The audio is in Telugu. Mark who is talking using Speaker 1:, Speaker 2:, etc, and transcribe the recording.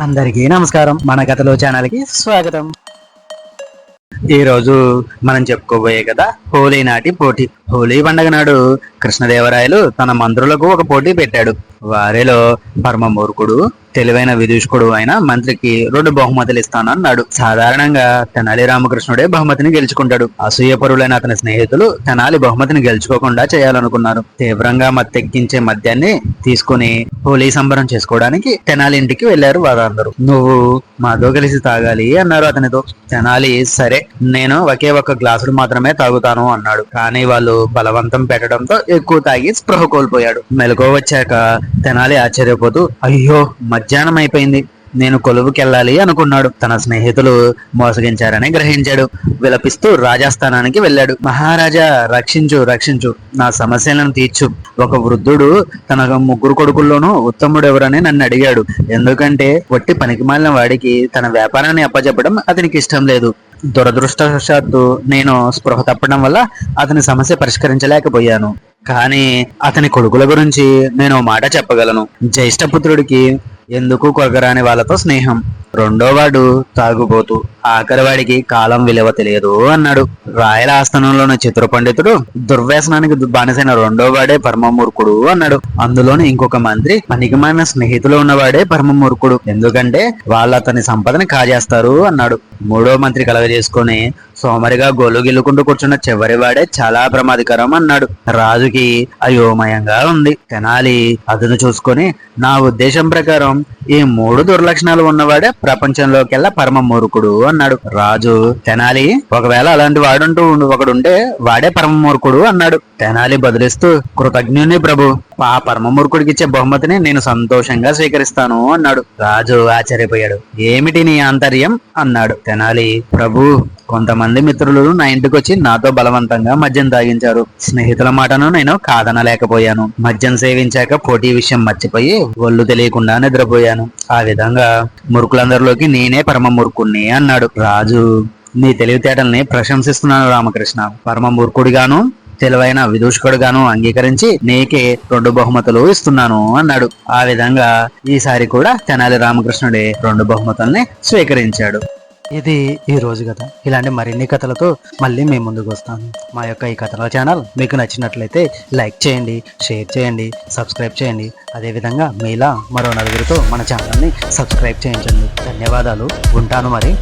Speaker 1: అందరికీ నమస్కారం. మన కథలో ఛానల్కి స్వాగతం. ఈ రోజు మనం చెప్పుకోబోయే కదా హోలీ నాటి పోటీ. హోలీ పండగ నాడు కృష్ణదేవరాయలు తన మంత్రులకు ఒక పోటీ పెట్టాడు. వారిలో పరమ మూర్ఖుడు తెలివైన విదూషకుడు అయిన మంత్రికి 2 బహుమతులు ఇస్తానన్నాడు. సాధారణంగా తెనాలి రామకృష్ణుడే బహుమతిని గెలుచుకుంటాడు. అసూయపరులైన అతని స్నేహితులు తెనాలి బహుమతిని గెలుచుకోకుండా చేయాలనుకున్నారు. తీవ్రంగా మత్తెక్కించే మద్యాన్ని తీసుకుని హోలీ సంబరం చేసుకోవడానికి తెనాలి ఇంటికి వెళ్లారు వారందరూ. నువ్వు మాతో కలిసి తాగాలి అన్నారు అతనితో. తెనాలి సరే, నేను ఒకే ఒక గ్లాసులు మాత్రమే తాగుతాను అన్నాడు. కానీ వాళ్ళు బలవంతం పెట్టడంతో ఎక్కువ తాగి స్పృహ కోల్పోయాడు. మెలకువ వచ్చాక తెనాలి ఆశ్చర్యపోతూ, అయ్యో మధ్యాహ్నం అయిపోయింది, నేను కొలువుకెళ్ళాలి అనుకున్నాడు. తన స్నేహితులు మోసగించారని గ్రహించాడు. విలపిస్తూ రాజాస్థానానికి వెళ్ళాడు. మహారాజా, రక్షించు రక్షించు, నా సమస్యలను తీర్చు. ఒక వృద్ధుడు తన 3 కొడుకుల్లోనూ ఉత్తముడు ఎవరని నన్ను అడిగాడు. ఎందుకంటే వట్టి పనికిమాలిన వాడికి తన వ్యాపారాన్ని అప్పచెప్పడం అతనికి ఇష్టం లేదు. దురదృష్టవశాత్తు నేను స్పృహ తప్పడం వల్ల అతని సమస్య పరిష్కరించలేకపోయాను. కానీ అతని కొడుకుల గురించి నేను మాట చెప్పగలను. జ్యేష్ఠపుత్రుడికి ఎందుకు కొరగరాని వాళ్ళతో స్నేహం, రెండోవాడు తాగుబోతు, ఆఖరివాడికి కాలం విలువ తెలియదు అన్నాడు. రాయల ఆస్థానంలోని చిత్ర పండితుడు దుర్వ్యసనానికి బానిసైన రెండోవాడే పరమమూర్ఖుడు అన్నాడు. అందులోని ఇంకొక మంత్రి పనికిమాలిన స్నేహితులు ఉన్నవాడే పరమమూర్ఖుడు, ఎందుకంటే వాళ్ళు అతని సంపదని కాజేస్తారు అన్నాడు. మూడో మంత్రి కలగజేసుకొని సోమరిగా గోలు గిల్లుకుంటూ కూర్చున్న చివరివాడే చాలా ప్రమాదకరం అన్నాడు. రాజుకి అయోమయంగా ఉంది. తెనాలి అదును చూసుకొని, నా ఉద్దేశం ప్రకారం ఈ 3 దుర్లక్షణాలు ఉన్నవాడే ప్రపంచంలోకెల్లా పరమ మూర్ఖుడు అన్నాడు. రాజు, తెనాలి, ఒకవేళ అలాంటి వాడుంటూ ఒకడుంటే వాడే పరమ మూర్ఖుడు అన్నాడు. తెనాలి బదులిస్తూ, కృతజ్ఞుని ప్రభు, ఆ పరమ మూర్ఖుడికి ఇచ్చే బహుమతిని నేను సంతోషంగా స్వీకరిస్తాను అన్నాడు. రాజు ఆశ్చర్యపోయాడు. ఏమిటి నీ ఆంతర్యం అన్నాడు. తెనాలి, ప్రభు, కొంతమంది మిత్రులు నా ఇంటికి వచ్చి నాతో బలవంతంగా మద్యం తాగించారు. స్నేహితుల మాటను నేను కాదనలేకపోయాను. మద్యం సేవించాక పోటీ విషయం మర్చిపోయి ఒళ్ళు తెలియకుండా నిద్రపోయాను. ఆ విధంగా మూర్ఖులందరిలోకి నేనే పరమ మూర్ఖుణ్ణి అన్నాడు. రాజు, నీ తెలివితేటల్ని ప్రశంసిస్తున్నాను రామకృష్ణ. పరమ మూర్ఖుడిగాను తెలివైన విదూషకుడుగాను అంగీకరించి నీకే 2 బహుమతులు ఇస్తున్నాను అన్నాడు. ఆ విధంగా ఈసారి కూడా తెనాలి రామకృష్ణుడే 2 బహుమతుల్ని స్వీకరించాడు. ఇది ఈ రోజు కథ. ఇలాంటి మరిన్ని కథలతో మళ్ళీ మేము ముందుకు వస్తాను. మా యొక్క ఈ కథల ఛానల్ మీకు నచ్చినట్లయితే లైక్ చేయండి, షేర్ చేయండి, సబ్స్క్రైబ్ చేయండి. అదేవిధంగా మీలా మరో 4 మన ఛానల్ని సబ్స్క్రైబ్ చేయించండి. ధన్యవాదాలు. ఉంటాను మరి.